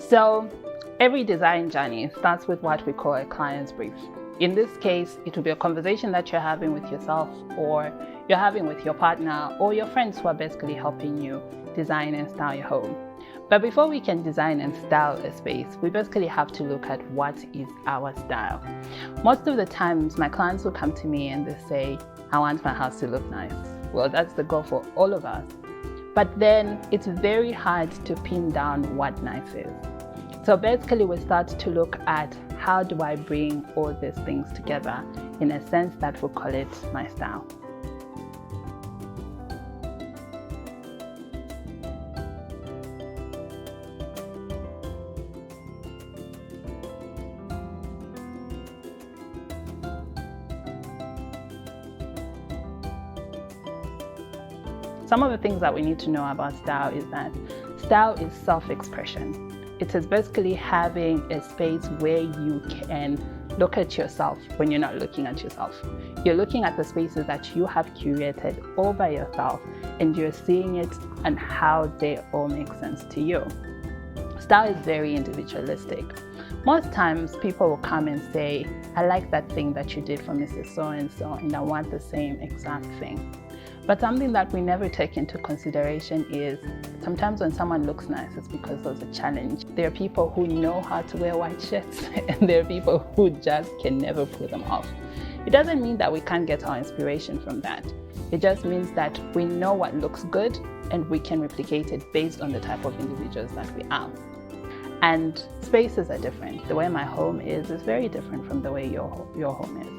So every design journey starts with what we call a client's brief. In this case, it will be a conversation that you're having with yourself, or you're having with your partner or your friends who are basically helping you design and style your home. But before we can design and style a space, we basically have to look at what is our style. Most of the times, my clients will come to me and they say, I want my house to look nice. Well, that's the goal for all of us. But then it's very hard to pin down what nice is. So basically, we start to look at how do I bring all these things together in a sense that we'll call it my style. Some of the things that we need to know about style is that style is self-expression. It is basically having a space where you can look at yourself when you're not looking at yourself. You're looking at the spaces that you have curated all by yourself, and you're seeing it and how they all make sense to you. Style is very individualistic. Most times people will come and say, I like that thing that you did for Mrs. So-and-so, and I want the same exact thing. But something that we never take into consideration is sometimes when someone looks nice, it's because there's a challenge. There are people who know how to wear white shirts, and there are people who just can never pull them off. It doesn't mean that we can't get our inspiration from that. It just means that we know what looks good and we can replicate it based on the type of individuals that we are. And spaces are different. The way my home is very different from the way your home is.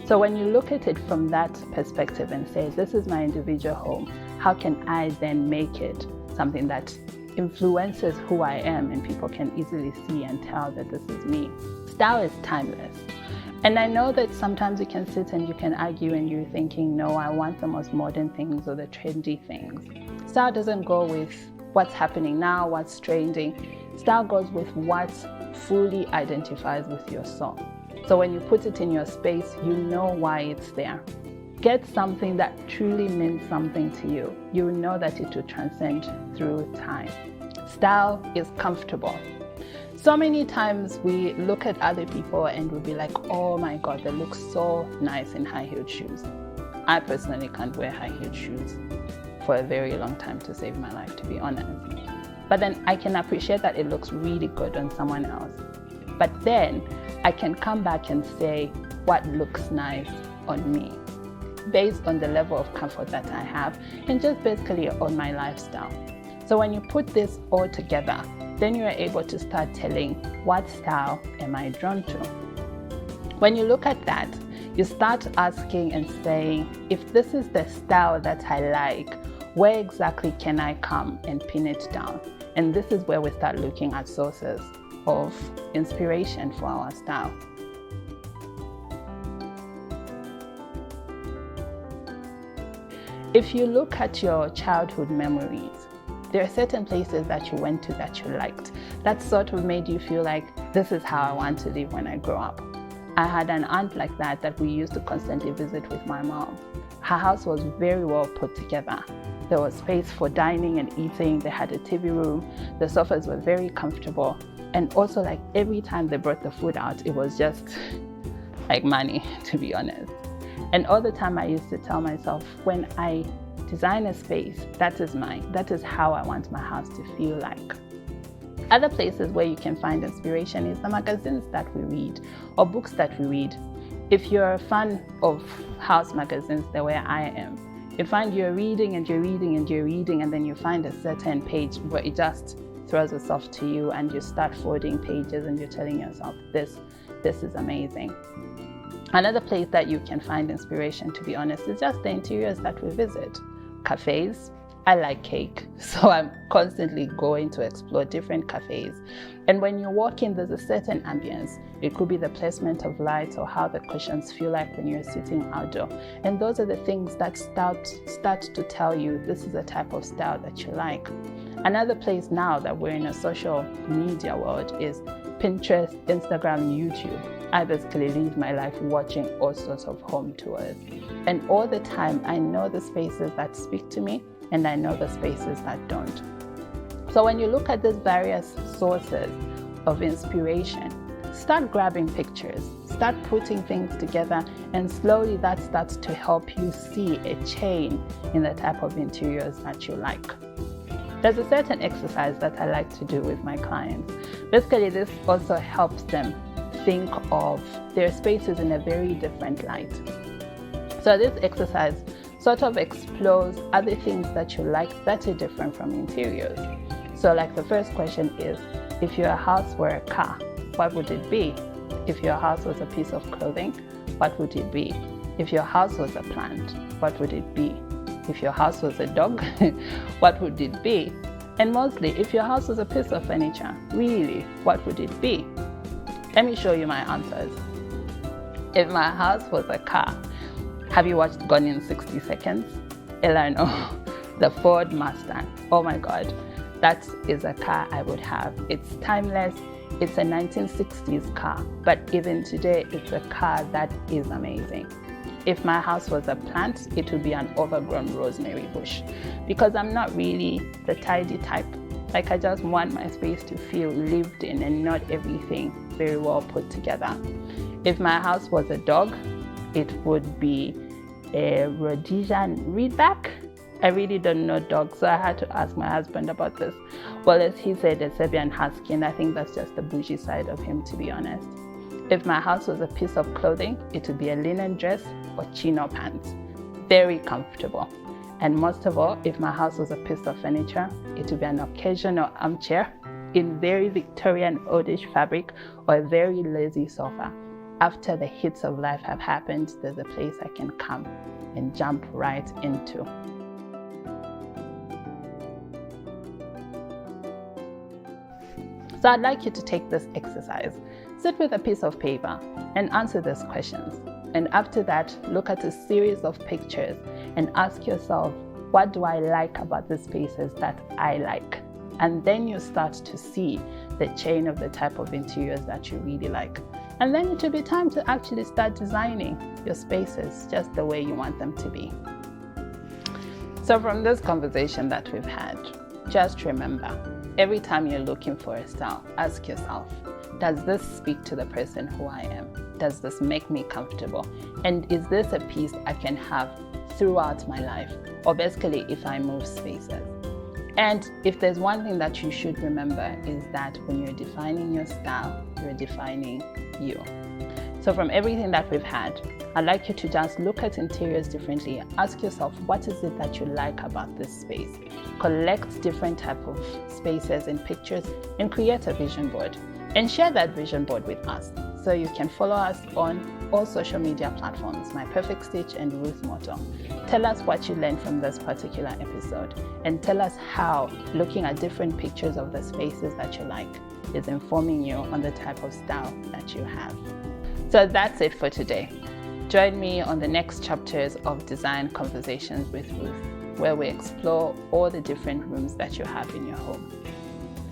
So when you look at it from that perspective and say, this is my individual home, how can I then make it something that influences who I am and people can easily see and tell that this is me? Style is timeless. And I know that sometimes you can sit and you can argue and you're thinking, no, I want the most modern things or the trendy things. Style doesn't go with what's happening now, what's trending. Style goes with what fully identifies with your soul. So when you put it in your space, you know why it's there. Get something that truly means something to you. You will know that it will transcend through time. Style is comfortable. So many times we look at other people and we'll be like, oh my God, they look so nice in high-heeled shoes. I personally can't wear high-heeled shoes for a very long time to save my life, to be honest. But then I can appreciate that it looks really good on someone else. But then I can come back and say what looks nice on me based on the level of comfort that I have and just basically on my lifestyle. So when you put this all together, then you are able to start telling what style am I drawn to. When you look at that, you start asking and saying, if this is the style that I like, where exactly can I come and pin it down? And this is where we start looking at sources of inspiration for our style. If you look at your childhood memories, there are certain places that you went to that you liked. That sort of made you feel like, this is how I want to live when I grow up. I had an aunt like that we used to constantly visit with my mom. Her house was very well put together. There was space for dining and eating. They had a TV room. The sofas were very comfortable. And also, like, every time they brought the food out, it was just like money, to be honest. And all the time I used to tell myself, when I design a space, that is mine. That is how I want my house to feel like. Other places where you can find inspiration is the magazines that we read or books that we read. If you're a fan of house magazines the way I am, you find you're reading and you're reading and you're reading, and then you find a certain page where it just throws itself to you and you start forwarding pages and you're telling yourself, this is amazing. Another place that you can find inspiration, to be honest, is just the interiors that we visit. Cafes. I like cake, so I'm constantly going to explore different cafes. And when you walk in, there's a certain ambience. It could be the placement of lights or how the cushions feel like when you're sitting outdoor. And those are the things that start to tell you this is the type of style that you like. Another place now that we're in a social media world is Pinterest, Instagram, YouTube. I basically live my life watching all sorts of home tours. And all the time, I know the spaces that speak to me and I know the spaces that don't. So when you look at these various sources of inspiration, start grabbing pictures, start putting things together, and slowly that starts to help you see a chain in the type of interiors that you like. There's a certain exercise that I like to do with my clients. Basically, this also helps them think of their spaces in a very different light. So this exercise sort of explores other things that you like that are different from interiors. So like the first question is, if your house were a car, what would it be? If your house was a piece of clothing, what would it be? If your house was a plant, what would it be? If your house was a dog, what would it be? And mostly, if your house was a piece of furniture, really, what would it be? Let me show you my answers. If my house was a car, have you watched Gone in 60 Seconds? Elano, the Ford Mustang. Oh my God, that is a car I would have. It's timeless. It's a 1960s car, but even today, it's a car that is amazing. If my house was a plant, it would be an overgrown rosemary bush, because I'm not really the tidy type. Like, I just want my space to feel lived in and not everything very well put together. If my house was a dog, it would be a Rhodesian Ridgeback. I really don't know dogs, so I had to ask my husband about this. Well, as he said, a Serbian Husky, and I think that's just the bougie side of him, to be honest. If my house was a piece of clothing, it would be a linen dress or chino pants. Very comfortable. And most of all, if my house was a piece of furniture, it would be an occasional armchair in very Victorian oldish fabric or a very lazy sofa. After the hits of life have happened, there's a place I can come and jump right into. So I'd like you to take this exercise, sit with a piece of paper and answer these questions. And after that, look at a series of pictures and ask yourself, what do I like about the spaces that I like? And then you start to see the chain of the type of interiors that you really like. And then it will be time to actually start designing your spaces just the way you want them to be. So from this conversation that we've had, just remember, every time you're looking for a style, ask yourself, does this speak to the person who I am? Does this make me comfortable? And is this a piece I can have throughout my life? Or basically, if I move spaces. And if there's one thing that you should remember is that when you're defining your style, you're defining you. So from everything that we've had, I'd like you to just look at interiors differently. Ask yourself, what is it that you like about this space? Collect different type of spaces and pictures and create a vision board. And share that vision board with us. So you can follow us on all social media platforms, My Perfect Stitch and Ruth Moto. Tell us what you learned from this particular episode and tell us how looking at different pictures of the spaces that you like is informing you on the type of style that you have. So that's it for today. Join me on the next chapters of Design Conversations with Ruth, where we explore all the different rooms that you have in your home.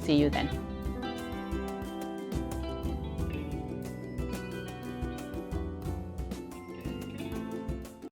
See you then.